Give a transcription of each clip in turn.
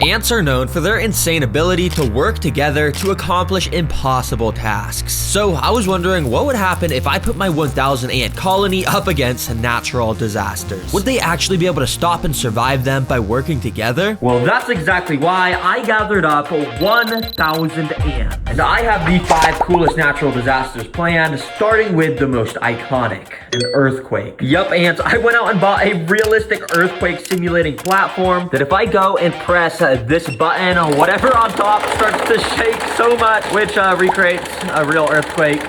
Ants are known for their insane ability to work together to accomplish impossible tasks. So I was wondering what would happen if I put my 1,000 ant colony up against natural disasters. Would they actually be able to stop and survive them by working together? Well, that's exactly why I gathered up 1,000 ants. And I have the 5 coolest natural disasters planned, starting with the most iconic, an earthquake. Yup, ants, I went out and bought a realistic earthquake simulating platform that if I go and press this button, whatever on top starts to shake so much, which recreates a real earthquake.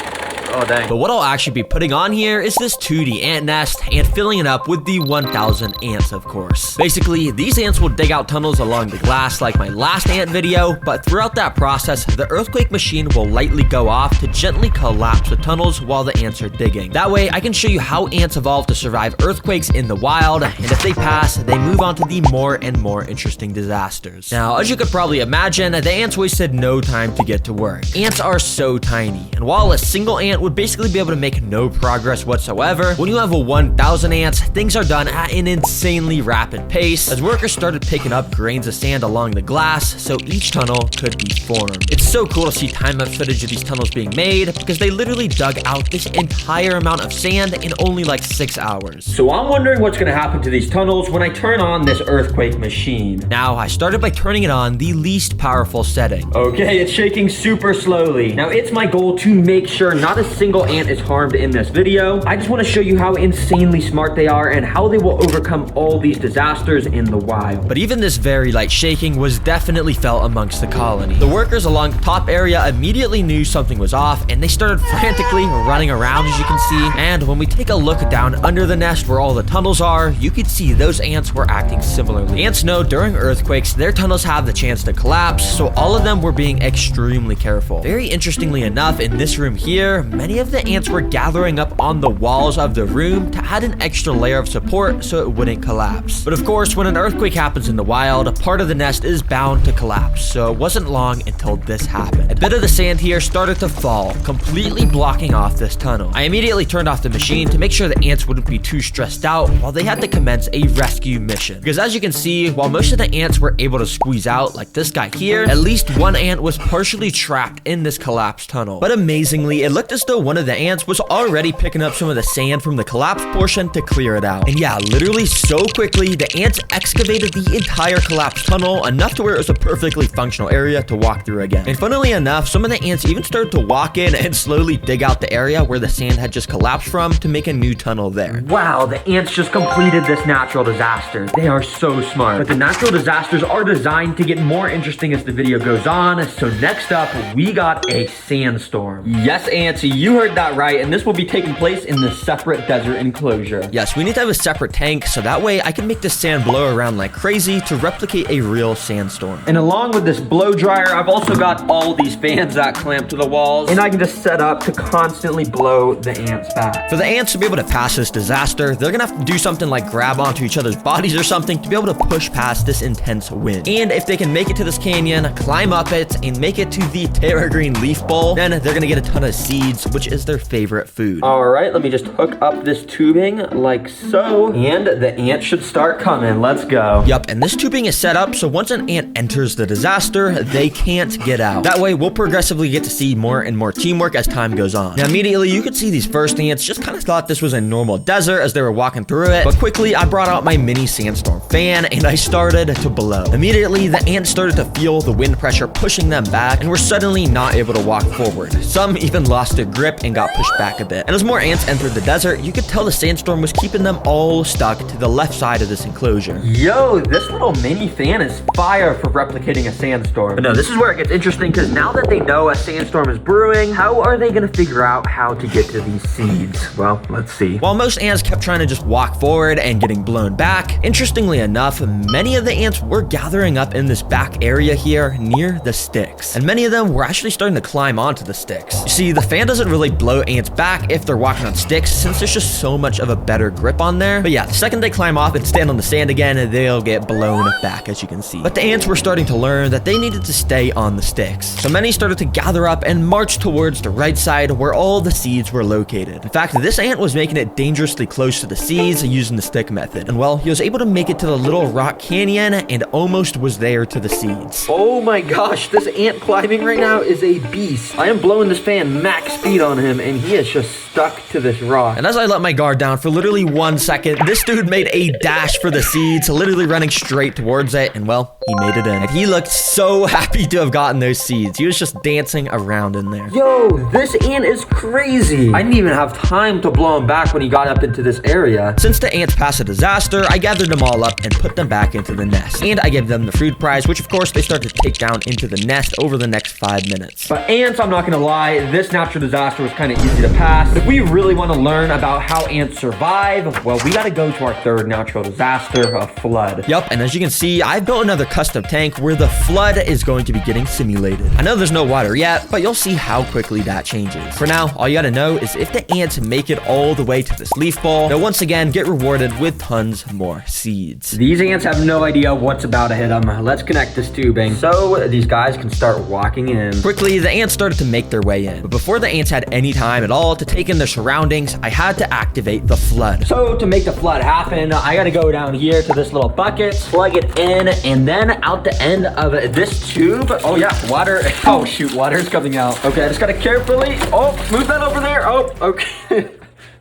Oh, dang. But what I'll actually be putting on here is this 2D ant nest and filling it up with the 1,000 ants, of course. Basically, these ants will dig out tunnels along the glass like my last ant video, but throughout that process, the earthquake machine will lightly go off to gently collapse the tunnels while the ants are digging. That way, I can show you how ants evolve to survive earthquakes in the wild, and if they pass, they move on to the more and more interesting disasters. Now, as you could probably imagine, the ants wasted no time to get to work. Ants are so tiny, and while a single ant would basically be able to make no progress whatsoever, when you have a 1,000 ants, things are done at an insanely rapid pace as workers started picking up grains of sand along the glass so each tunnel could be formed. It's so cool to see time-lapse footage of these tunnels being made because they literally dug out this entire amount of sand in only like 6 hours. So I'm wondering what's going to happen to these tunnels when I turn on this earthquake machine. Now, I started by turning it on the least powerful setting. Okay, it's shaking super slowly. Now, it's my goal to make sure not a single ant is harmed in this video. I just want to show you how insanely smart they are and how they will overcome all these disasters in the wild. But even this very light shaking was definitely felt amongst the colony. The workers along the top area immediately knew something was off and they started frantically running around, as you can see. And when we take a look down under the nest where all the tunnels are, you can see those ants were acting similarly. Ants know during earthquakes, their tunnels have the chance to collapse, so all of them were being extremely careful. Very interestingly enough, in this room here, many of the ants were gathering up on the walls of the room to add an extra layer of support so it wouldn't collapse. But of course, when an earthquake happens in the wild, a part of the nest is bound to collapse, so it wasn't long until this happened. A bit of the sand here started to fall, completely blocking off this tunnel. I immediately turned off the machine to make sure the ants wouldn't be too stressed out while they had to commence a rescue mission. Because as you can see, while most of the ants were able to squeeze out, like this guy here, at least one ant was partially trapped in this collapsed tunnel. But amazingly, it looked as though one of the ants was already picking up some of the sand from the collapsed portion to clear it out. And yeah, literally so quickly, the ants excavated the entire collapsed tunnel, enough to where it was a perfectly functional area to walk through again. And funnily enough, some of the ants even started to walk in and slowly dig out the area where the sand had just collapsed from to make a new tunnel there. Wow, the ants just completed this natural disaster. They are so smart. But the natural disasters are designed to get more interesting as the video goes on. So next up, we got a sandstorm. Yes, ants, you heard that right, and this will be taking place in the separate desert enclosure. Yes, we need to have a separate tank, so that way I can make the sand blow around like crazy to replicate a real sandstorm. And along with this blow dryer, I've also got all these fans that clamp to the walls, and I can just set up to constantly blow the ants back. For the ants to be able to pass this disaster, they're gonna have to do something like grab onto each other's bodies or something to be able to push past this intense wind. And if they can make it to this canyon, climb up it, and make it to the Terra Green Leaf Bowl, then they're gonna get a ton of seeds, which is their favorite food. All right, let me just hook up this tubing like so, and the ants should start coming. Let's go. Yup, and this tubing is set up so once an ant enters the disaster, they can't get out. That way, we'll progressively get to see more and more teamwork as time goes on. Now, immediately, you could see these first ants just kind of thought this was a normal desert as they were walking through it, but quickly, I brought out my mini sandstorm fan, and I started to blow. Immediately, the ants started to feel the wind pressure pushing them back, and were suddenly not able to walk forward. Some even lost their grip and got pushed back a bit. And as more ants entered the desert, you could tell the sandstorm was keeping them all stuck to the left side of this enclosure. Yo, this little mini fan is fire for replicating a sandstorm. But no, this is where it gets interesting, because now that they know a sandstorm is brewing, how are they gonna figure out how to get to these seeds? Well, let's see. While most ants kept trying to just walk forward and getting blown back, interestingly enough, many of the ants were gathering up in this back area here near the sticks. And many of them were actually starting to climb onto the sticks. You see, the fan doesn't doesn't really blow ants back if they're walking on sticks, since there's just so much of a better grip on there. But yeah, the second they climb off and stand on the sand again, they'll get blown back, as you can see. But the ants were starting to learn that they needed to stay on the sticks. So many started to gather up and march towards the right side where all the seeds were located. In fact, this ant was making it dangerously close to the seeds using the stick method. And well, he was able to make it to the little rock canyon and almost was there to the seeds. Oh my gosh, this ant climbing right now is a beast. I am blowing this fan max speed on him and he is just stuck to this rock. And as I let my guard down for literally 1 second, this dude made a dash for the seeds, literally running straight towards it, and well, he made it in. And he looked so happy to have gotten those seeds. He was just dancing around in there. Yo, this ant is crazy. I didn't even have time to blow him back when he got up into this area. Since the ants passed a disaster, I gathered them all up and put them back into the nest. And I gave them the food prize, which of course they started to take down into the nest over the next 5 minutes. But ants, I'm not gonna lie, this natural disaster was kind of easy to pass. But if we really want to learn about how ants survive, well, we gotta go to our third natural disaster, a flood. Yup, and as you can see, I've built another custom tank where the flood is going to be getting simulated. I know there's no water yet, but you'll see how quickly that changes. For now, all you gotta know is if the ants make it all the way to this leaf ball, they'll once again get rewarded with tons more seeds. These ants have no idea what's about to hit them. Let's connect this tubing so these guys can start walking in. Quickly, the ants started to make their way in. But before the ants had any time at all to take in their surroundings, I had to activate the flood. So to make the flood happen, I gotta go down here to this little bucket, plug it in, and then out the end of this tube. Oh yeah, water. Oh shoot, water's coming out. Okay, I just gotta carefully, move that over there. Oh, okay.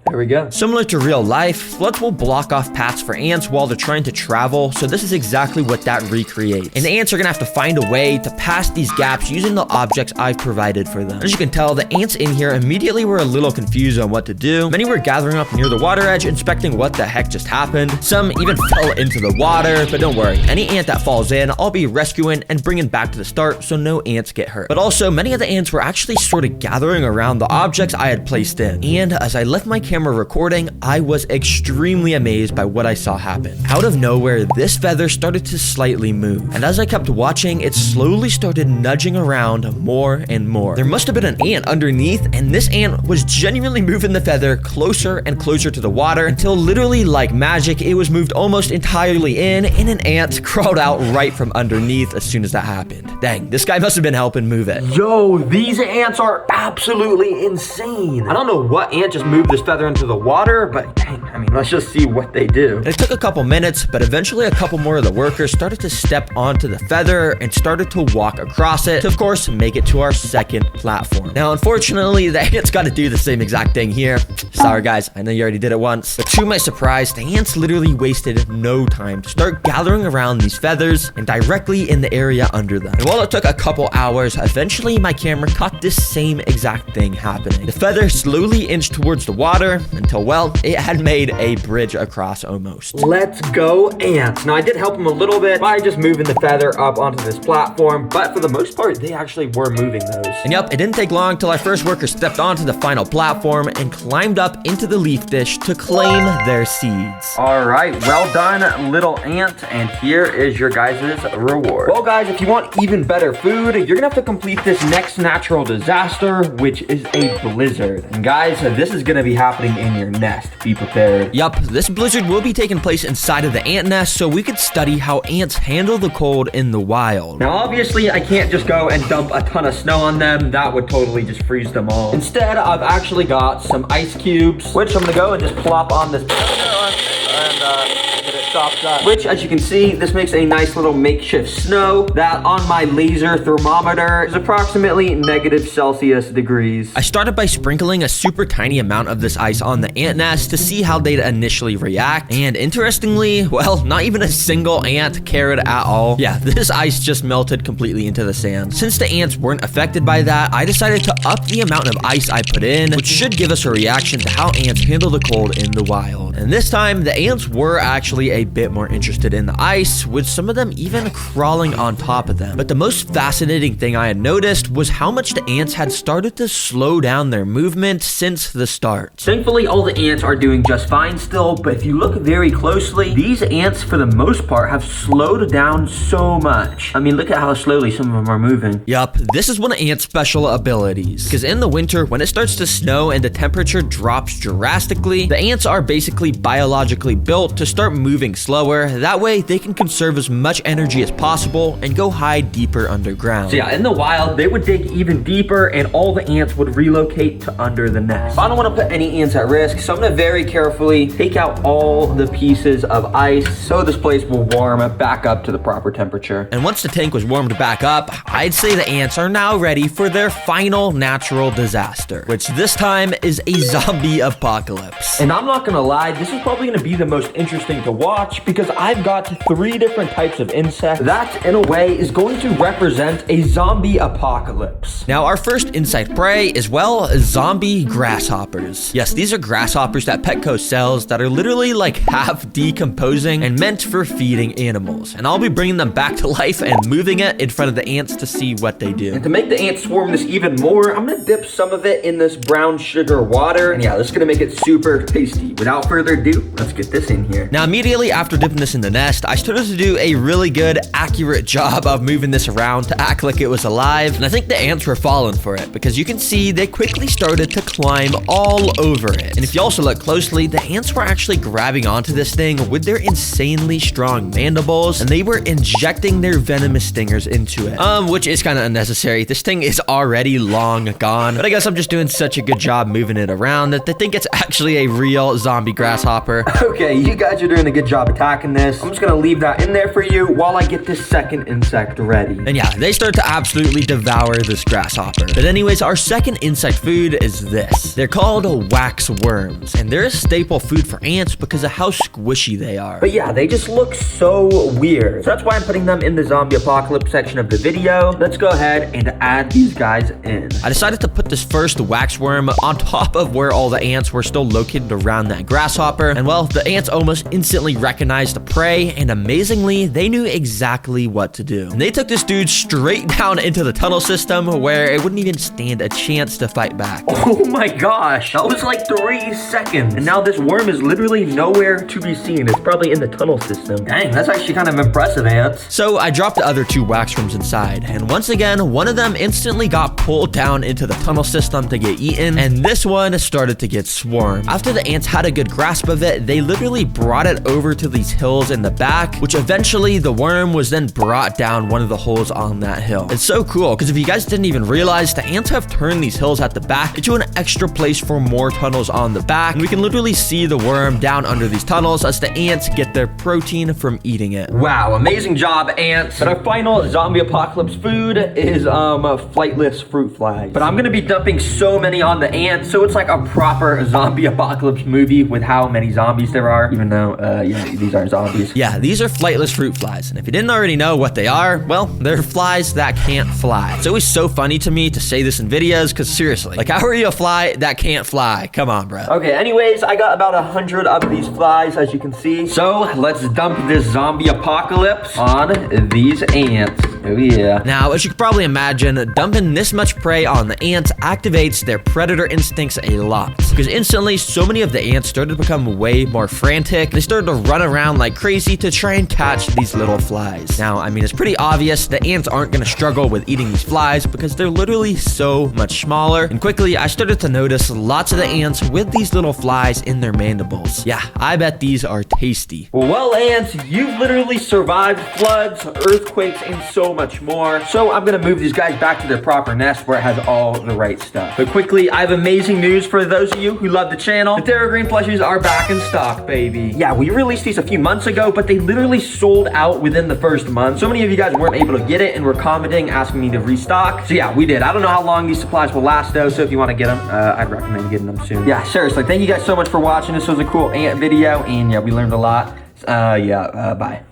There we go. Similar to real life, floods will block off paths for ants while they're trying to travel, so this is exactly what that recreates. And the ants are gonna have to find a way to pass these gaps using the objects I've provided for them. As you can tell, the ants in here immediately were a little confused on what to do. Many were gathering up near the water edge, inspecting what the heck just happened. Some even fell into the water, but don't worry, any ant that falls in, I'll be rescuing and bringing back to the start so no ants get hurt. But also, many of the ants were actually sort of gathering around the objects I had placed in. And as I left my camera recording, I was extremely amazed by what I saw happen. Out of nowhere, this feather started to slightly move, and as I kept watching, it slowly started nudging around more and more. There must have been an ant underneath, and this ant was genuinely moving the feather closer and closer to the water until literally like magic, it was moved almost entirely in, and an ant crawled out right from underneath as soon as that happened. Dang, this guy must have been helping move it. Yo, these ants are absolutely insane. I don't know what ant just moved this feather into the water, but dang, I mean, let's just see what they do. It took a couple minutes, but eventually a couple more of the workers started to step onto the feather and started to walk across it to, of course, make it to our second platform. Now, unfortunately, the ants got to do the same exact thing here. Sorry, guys, I know you already did it once, but to my surprise, the ants literally wasted no time to start gathering around these feathers and directly in the area under them. And while it took a couple hours, eventually my camera caught this same exact thing happening. The feather slowly inched towards the water until, well, it had made a bridge across almost. Let's go, ants. Now, I did help them a little bit by just moving the feather up onto this platform, but for the most part, they actually were moving those. And yep, it didn't take long till our first worker stepped onto the final platform and climbed up into the leaf dish to claim their seeds. All right, well done, little ant, and here is your guys' reward. Well, guys, if you want even better food, you're gonna have to complete this next natural disaster, which is a blizzard. And guys, this is gonna be happening in your nest. Be prepared. Yup, this blizzard will be taking place inside of the ant nest, so we could study how ants handle the cold in the wild. Now, obviously, I can't just go and dump a ton of snow on them. That would totally just freeze them all. Instead, I've actually got some ice cubes, which I'm gonna go and just plop on this and get it stopped up. Which, as you can see, this makes a nice little makeshift snow that on my laser thermometer is approximately -Celsius degrees. I started by sprinkling a super tiny amount of this ice on the ant nest to see how they'd initially react, and interestingly, well, not even a single ant cared at all. Yeah, this ice just melted completely into the sand. Since the ants weren't affected by that, I decided to up the amount of ice I put in, which should give us a reaction to how ants handle the cold in the wild. And this time, the ants were actually a bit more interested in the ice, with some of them even crawling on top of them. But the most fascinating thing I had noticed was how much the ants had started to slow down their movement since the start. Thankfully, all the ants are doing just fine still, but if you look very closely, these ants, for the most part, have slowed down so much. I mean, look at how slowly some of them are moving. Yup, this is one of ants' special abilities. Because in the winter, when it starts to snow and the temperature drops drastically, the ants are basically biologically built to start moving slower. That way, they can conserve as much energy as possible and go hide deeper underground. So yeah, in the wild, they would dig even deeper and all the ants would relocate to under the nest. I don't want to put any ants at risk, so I'm going to very carefully take out all the pieces of ice so this place will warm back up to the proper temperature. And once the tank was warmed back up, I'd say the ants are now ready for their final natural disaster, which this time is a zombie apocalypse. And I'm not gonna lie, this is probably gonna be the most interesting to watch because I've got 3 different types of insects that, in a way, is going to represent a zombie apocalypse. Now, our first insect prey is, well, zombie grasshoppers. Yes, these are grasshoppers that Petco sells that are literally like half decomposing and meant for feeding animals. And I'll be bringing them back to life and moving it in front of the ants to see what they do. And to make the ants swarm this even more, I'm gonna dip some of it in this brown sugar water. And yeah, this is gonna make it super tasty. Without further ado, let's get this in here. Now, immediately after dipping this in the nest, I started to do a really good, accurate job of moving this around to act like it was alive. And I think the ants were falling for it because you can see they quickly started to climb all over it. And if you also look closely, the ants were actually grabbing onto this thing with their insanely strong mandibles, and they were injecting their venomous stingers into it. Which is kind of unnecessary. This thing is already long gone, but I guess I'm just doing such a good job moving it around that they think it's actually a real zombie grasshopper. Okay, you guys are doing a good job attacking this. I'm just gonna leave that in there for you while I get this second insect ready. And yeah, they start to absolutely devour this grasshopper. But anyways, our second insect food is this. They're called wax worms, and they're a staple food for ants because of how squishy they are. But yeah, they just look so weird. So that's why I'm putting them in the zombie apocalypse section of the video. Let's go ahead and add these guys in. I decided to put this first wax worm on top of where all the ants were still located around that grasshopper. And well, the ants almost instantly recognized the prey, and amazingly, they knew exactly what to do. And they took this dude straight down into the tunnel system where it wouldn't even stand a chance to fight back. Oh my gosh, that was like 3 seconds. And now this worm is literally nowhere to be seen. It's probably in the tunnel system. Dang, that's actually kind of impressive, ants. So I dropped the other 2 wax worms inside, and once again, one of them instantly got pulled down into the tunnel system to get eaten, and this one started to get swarmed. After the ants had a good grasp of it, they literally brought it over to these hills in the back, which eventually the worm was then brought down one of the holes on that hill. It's so cool, because if you guys didn't even realize, the ants have turned these hills at the back into an extra place for more tunnels on the back, and we can literally see the worm down under these tunnels as the ants get their protein from eating it. Wow, amazing job, ants. But our final zombie apocalypse food is flightless fruit flies. But I'm gonna be dumping so many on the ants, so it's like a proper zombie apocalypse movie with how many zombies there are, even though, yeah, these aren't zombies. Yeah, these are flightless fruit flies, and if you didn't already know what they are, well, they're flies that can't fly. It's always so funny to me to say this in videos, because seriously, like, how are you a fly that can't fly? Come on, bro. Okay, anyways, I got about 100 of these flies, as you can see. So let's dump this zombie apocalypse on these ants. Oh yeah. Now, as you can probably imagine, dumping this much prey on the ants activates their predator instincts a lot. Because instantly, so many of the ants started to become way more frantic. They started to run around like crazy to try and catch these little flies. Now, I mean, it's pretty obvious the ants aren't going to struggle with eating these flies because they're literally so much smaller. And quickly, I started to notice lots of the ants with these little flies in their mandibles. Yeah, I bet these are tasty. Well, ants, you've literally survived floods, earthquakes, and so much more. So I'm gonna move these guys back to their proper nest where it has all the right stuff. But quickly, I have amazing news for those of you who love the channel. The TerraGreen plushies are back in stock, baby. Yeah, we released these a few months ago, but they literally sold out within the first month. So many of you guys weren't able to get it and were commenting, asking me to restock. So yeah, we did. I don't know how long these supplies will last though, so if you want to get them, I'd recommend getting them soon. Yeah, seriously, thank you guys so much for watching. This was a cool ant video, and yeah, we learned a lot. Bye.